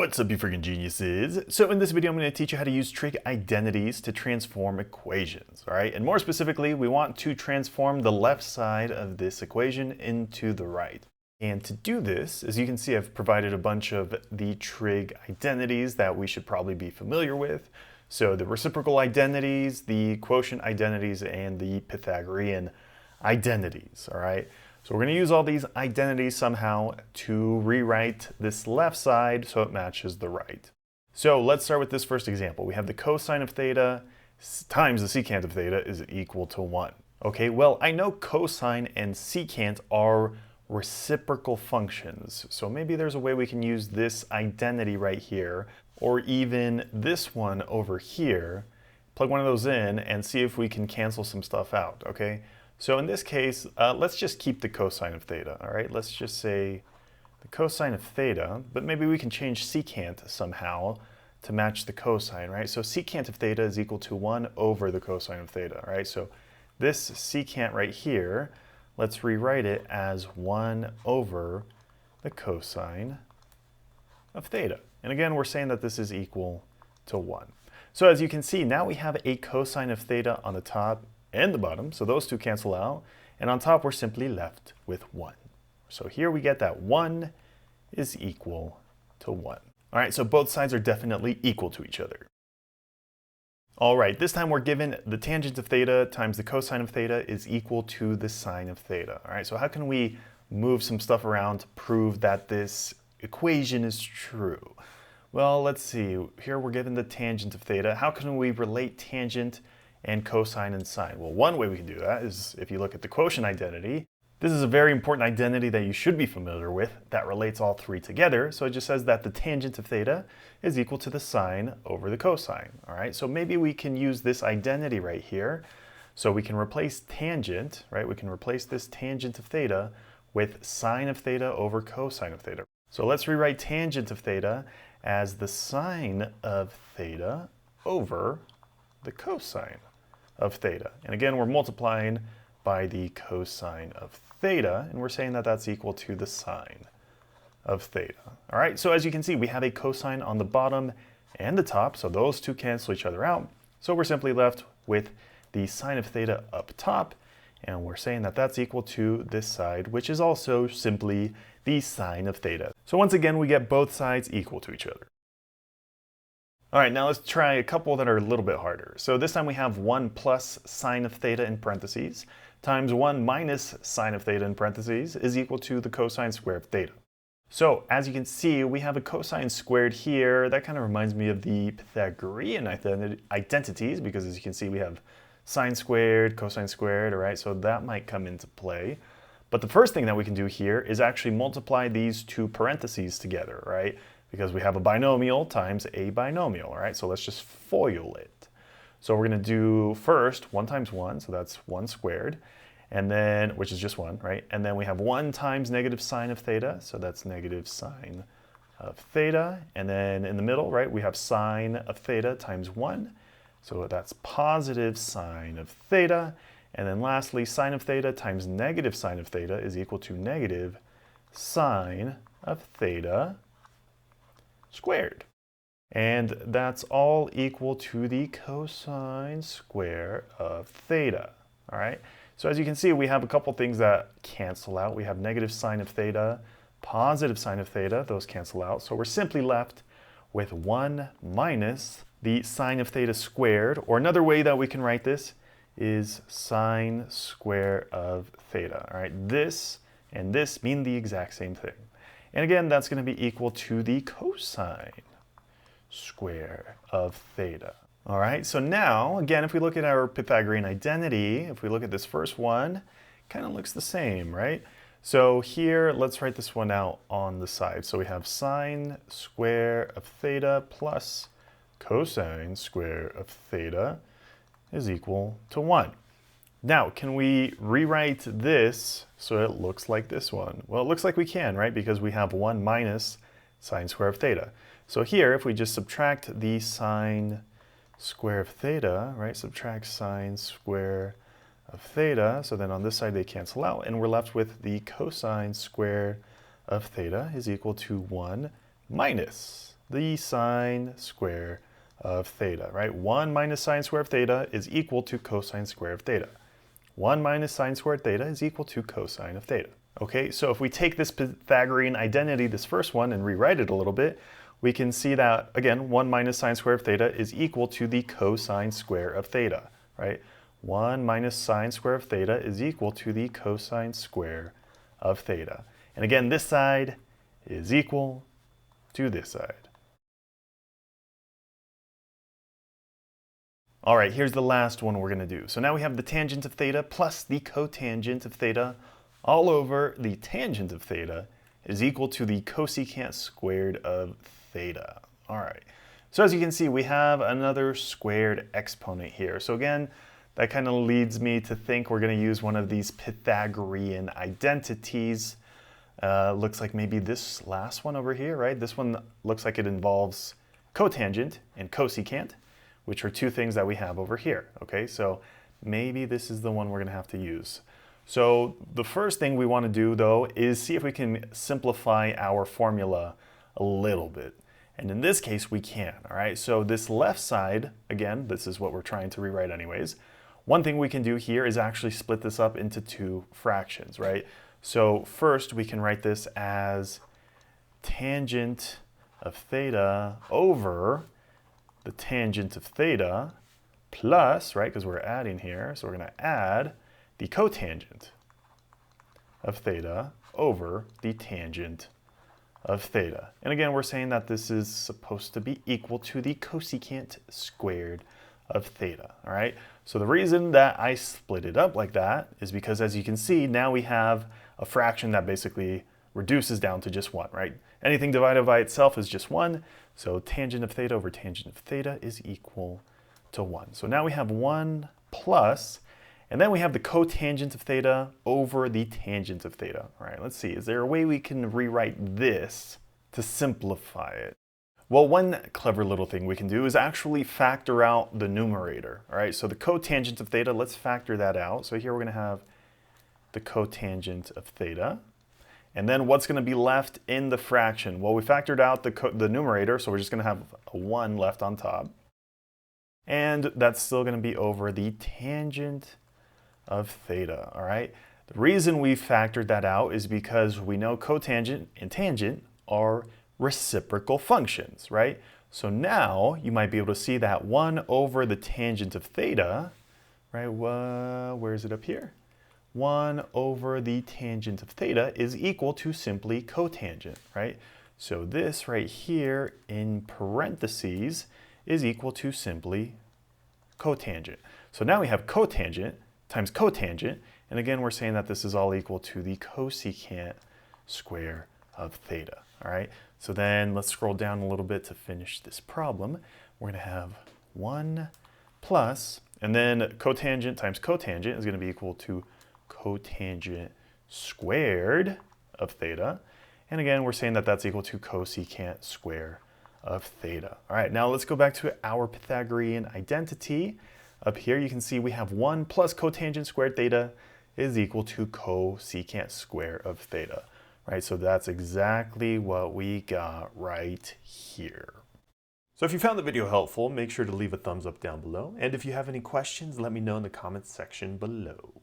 What's up, you freaking geniuses? So in this video, I'm going to teach you how to use trig identities to transform equations, all right? And more specifically, we want to transform the left side of this equation into the right. And to do this, as you can see, I've provided a bunch of the trig identities that we should probably be familiar with. So the reciprocal identities, the quotient identities, and the Pythagorean identities, all right? So we're going to use all these identities somehow to rewrite this left side so it matches the right. So let's start with this first example. We have the cosine of theta times the secant of theta is equal to 1. Okay, well, I know cosine and secant are reciprocal functions. So maybe there's a way we can use this identity right here, or even this one over here, plug one of those in and see if we can cancel some stuff out, okay? So in this case, let's just keep the cosine of theta, all right? Let's just say the cosine of theta, but maybe we can change secant somehow to match the cosine, right? So secant of theta is equal to 1 over the cosine of theta, right? So this secant right here, let's rewrite it as 1 over the cosine of theta. And again, we're saying that this is equal to 1. So as you can see, now we have a cosine of theta on the top and the bottom, so those two cancel out, and on top we're simply left with 1. So here we get that 1 is equal to 1. All right, so both sides are definitely equal to each other. All right, this time we're given the tangent of theta times the cosine of theta is equal to the sine of theta. All right, so how can we move some stuff around to prove that this equation is true? Well, let's see. Here we're given the tangent of theta. How can we relate tangent and cosine and sine? Well, one way we can do that is if you look at the quotient identity. This is a very important identity that you should be familiar with that relates all three together. So it just says that the tangent of theta is equal to the sine over the cosine. All right, so maybe we can use this identity right here. So we can replace tangent, right? We can replace this tangent of theta with sine of theta over cosine of theta. So let's rewrite tangent of theta as the sine of theta over the cosine of theta. And again, we're multiplying by the cosine of theta, and we're saying that that's equal to the sine of theta. All right, so as you can see, we have a cosine on the bottom and the top, so those two cancel each other out. So we're simply left with the sine of theta up top, and we're saying that that's equal to this side, which is also simply the sine of theta. So once again, we get both sides equal to each other. All right, now let's try a couple that are a little bit harder. So this time we have 1 plus sine of theta in parentheses times 1 minus sine of theta in parentheses is equal to the cosine square of theta. So as you can see, we have a cosine squared here. That kind of reminds me of the Pythagorean identities, because as you can see, we have sine squared, cosine squared, all right? So that might come into play. But the first thing that we can do here is actually multiply these two parentheses together, right? Because we have a binomial times a binomial, all right? So let's just FOIL it. So we're gonna do first 1 times 1, so that's 1 squared, and then, which is just 1, right? And then we have 1 times negative sine of theta, so that's negative sine of theta. And then in the middle, right, we have sine of theta times 1, so that's positive sine of theta. And then lastly, sine of theta times negative sine of theta is equal to negative sine of theta squared. And that's all equal to the cosine square of theta, all right? So as you can see, we have a couple things that cancel out. We have negative sine of theta, positive sine of theta, those cancel out. So we're simply left with 1 minus the sine of theta squared, or another way that we can write this is sine square of theta, all right? This and this mean the exact same thing. And again, that's going to be equal to the cosine square of theta. All right, so now, again, if we look at our Pythagorean identity, if we look at this first one, kind of looks the same, right? So here, let's write this one out on the side. So we have sine square of theta plus cosine square of theta is equal to 1. Now, can we rewrite this so it looks like this one? Well, it looks like we can, right? Because we have 1 minus sine square of theta. So here, if we just subtract the sine square of theta, right? Subtract sine square of theta. So then on this side, they cancel out. And we're left with the cosine square of theta is equal to 1 minus the sine square of theta, right? 1 minus sine square of theta is equal to cosine square of theta. 1 minus sine squared theta is equal to cosine of theta. Okay, so if we take this Pythagorean identity, this first one, and rewrite it a little bit, we can see that, again, 1 minus sine square of theta is equal to the cosine square of theta, right? 1 minus sine square of theta is equal to the cosine square of theta. And again, this side is equal to this side. All right, here's the last one we're going to do. So now we have the tangent of theta plus the cotangent of theta all over the tangent of theta is equal to the cosecant squared of theta. All right, so as you can see, we have another squared exponent here. So again, that kind of leads me to think we're going to use one of these Pythagorean identities. Looks like maybe this last one over here, right? This one looks like it involves cotangent and cosecant, which are two things that we have over here, okay? So maybe this is the one we're gonna have to use. So the first thing we wanna do though is see if we can simplify our formula a little bit. And in this case, we can, all right? So this left side, again, this is what we're trying to rewrite anyways. One thing we can do here is actually split this up into two fractions, right? So first we can write this as tangent of theta over the tangent of theta plus, right, because we're adding here, so we're going to add the cotangent of theta over the tangent of theta. And again, we're saying that this is supposed to be equal to the cosecant squared of theta, all right? So the reason that I split it up like that is because, as you can see, now we have a fraction that basically reduces down to just 1, right? Anything divided by itself is just 1, so tangent of theta over tangent of theta is equal to 1. So now we have 1 plus, and then we have the cotangent of theta over the tangent of theta. All right, let's see, is there a way we can rewrite this to simplify it? Well, one clever little thing we can do is actually factor out the numerator. All right, so the cotangent of theta, let's factor that out. So here we're going to have the cotangent of theta. And then what's going to be left in the fraction? Well, we factored out the numerator, so we're just going to have a 1 left on top. And that's still going to be over the tangent of theta, all right? The reason we factored that out is because we know cotangent and tangent are reciprocal functions, right? So now you might be able to see that 1 over the tangent of theta, right? Where is it up here? 1 over the tangent of theta is equal to simply cotangent, right? So this right here in parentheses is equal to simply cotangent. So now we have cotangent times cotangent, and again we're saying that this is all equal to the cosecant square of theta, all right? So then let's scroll down a little bit to finish this problem. We're going to have 1 plus, and then cotangent times cotangent is going to be equal to cotangent squared of theta. And again, we're saying that that's equal to cosecant square of theta. All right, now let's go back to our Pythagorean identity. Up here, you can see we have 1 plus cotangent squared theta is equal to cosecant square of theta. Right, so that's exactly what we got right here. So if you found the video helpful, make sure to leave a thumbs up down below. And if you have any questions, let me know in the comments section below.